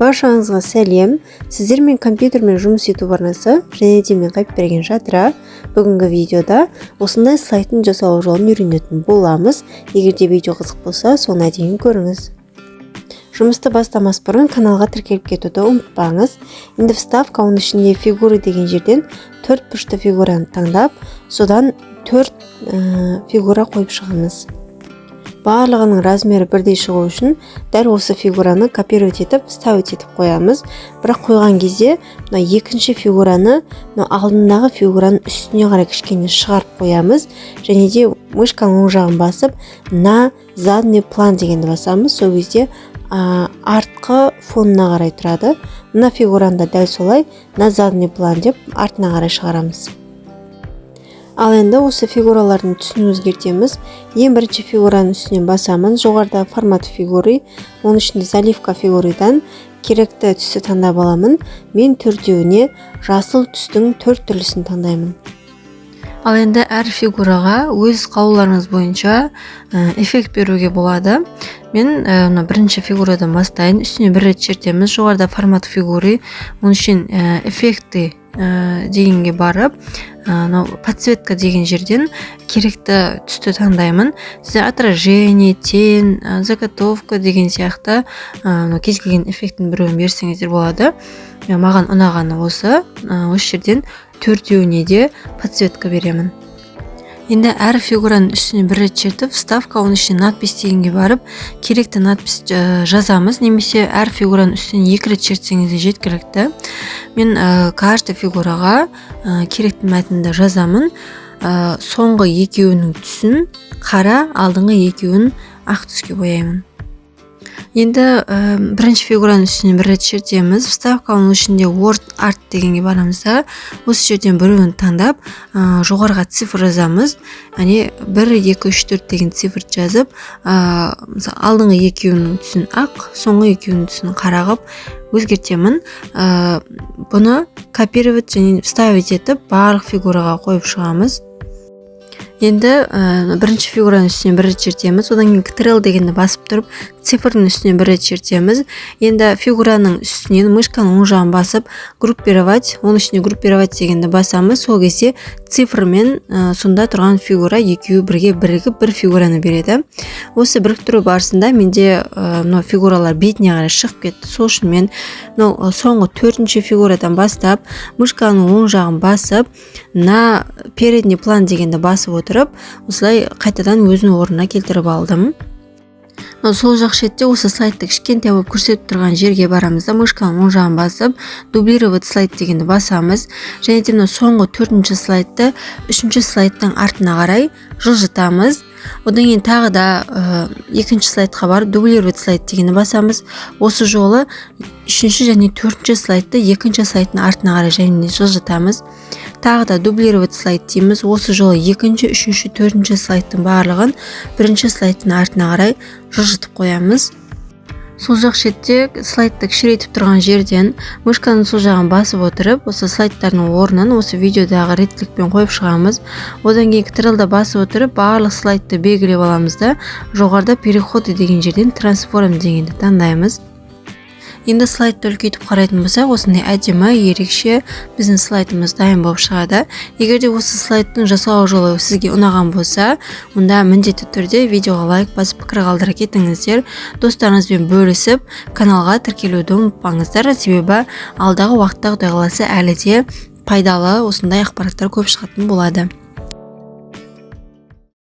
Баршаңызға сәлем. Сіздермен компьютермен жұмыс ету барнасы және де мен қайып берген жатыра. Бүгінгі видеода осындай слайдтың жасалу жолын үйренетін боламыз. Егер де видео қызық болса, соңына дейін көріңіз. Жұмысты бастамас бұрын каналға тіркеліп кетуді ұмытпаңыз. Енді вставка, оның ішінде фигуры деген жерден 4 бұрышты фигураны таңдап, содан 4 фигура қойып шығамыз. Барлығының размері бірдей шығу үшін дәл осы фигураны копировать етіп, вставить етіп қоямыз. Бірақ қойған кезде екінші фигураны алдындағы фигураның үстіне қарай кішкене шығарып қоямыз. Және де мышканың оң жағын басып, на задний план дегенді басамыз. Сол кезде артқы фонына қарай тұрады. Мына фигураны да дәл солай на задний план деп артына қарай шығарамыз. Ал енді осы фигуралардың түсін өзгертеміз. Ең бірінші фигураның үстінен басамын. Жоғарда формат фигуры, оның ішінде заливка фигуридан керекті түсті таңдап аламын. Мен төртеуіне жасыл түстің 4 түрлісін таңдаймын. Ал енді әр фигураға өз қалауларыңыз бойынша эффект беруге болады. Мен бірінші фигурадан бастайын. Үстіне бір рет чертеміз. Жоғарда формат фигуры, оның үшін эффекті дегенге барып, подсветка деген жерден керекті түсті таңдаймын. Сіздер отражение, тень, заготовка деген сияқты кез келген эффекттің біреуін берсеңіздер болады. Маған ұнағаны осы жерден төртеуіне де подсветка беремін. Енді әр фигураның үстіне бір рет чертіп, вставка, оның ішіне надпись дегенге барып, керекті надпись жазамыз. Немесе әр фигураның үстіне 2 рет чертсеңіз де жеткілікті. Мен каждый фигураға керекті мәтінді жазамын. Соңғы екеуінің түсін қара, алдыңғы екеуін ақ түске бояймын. Енді бірінші фигураның үстіне бір рет чертеміз. Вставка, оның ішінде word art дегенге барамыз да, осы жерден біреуін таңдап, жоғарыға цифр жазамыз. 1, 2, 3, 4 деген цифр жазып, алдыңғы екеуінің түсін ақ, соңғы екеуінің түсін қара қылып өзгертемін. Бұны копировать және вставить етіп, барлық фигураға қойып шығамыз. Енді бірінші фигураның үстіне бір рет чертеміз. Одан кейін Ctrl дегенді басып тұрып, цифрның үстіне бір рет чертеміз. Енді фигураның үстінен мышканың оң жағын басып, группировать, оның ішіне группировать дегенді басамыз. Сол кезде цифрмен сонда тұрған фигура екеуі бірге бірігіп бір фигураны береді. Осы біріктіру барысында менде фигуралар бетіне қарай шығып кетті. Сол үшін мен соңғы 4-ші фигурадан бастап, мышканың оң жағын басып, на передний план дегенді басып отырып, осылай қайтадан өзінің орнына келтіріп алдым. Сол жақ шетте осы слайдты кішкентай болып көрсетіп тұрған жерге барамыз да, мышканың оң жағын басып, дублировать слайд дегенді басамыз. Және де соңғы 4-ші слайдты 3-ші слайдтың артына қарай жылжытамыз. Одан кейін тағы да 2-ші слайдқа барып, дублировать слайд дегенді басамыз. Осы жолы 3-ші және 4-ші слайдты 2-ші слайдтың артына қарай және жылжытамыз. Тағы да дублировать слайд дейміз. Осы жолы 2-ші, 3-ші, 4-ші слайдтың барлығын 1-ші слайдтың артына қарай жылжытып қоямыз. Сол жақ шетте слайдты кішірейтіп тұрған жерден мышканың сол жағын басып отырып, осы слайдтардың орнын осы видеодағы реттілікпен қойып шығамыз. Одан кейін Ctrl-ды басып отырып, барлық слайдты белгілеп аламыз да, жоғарыда переходы деген жерден трансформ дегенді таңдаймыз. Енді слайдты үлкейтіп қарайтын болсақ, осындай әдемі, ерекше біздің слайдымыз дайын болып шығады. Егер де осы слайдтың жасалу жолы сізге ұнаған болса, онда міндетті түрде видеоға лайк басып пікір қалдыра кетіңіздер. Достарыңызбен бөлісіп, каналға тіркелуді ұмытпаңыздар, себебі алдағы уақытта Құдай қаласа әлі де пайдалы осындай ақпараттар көп шығатын болады.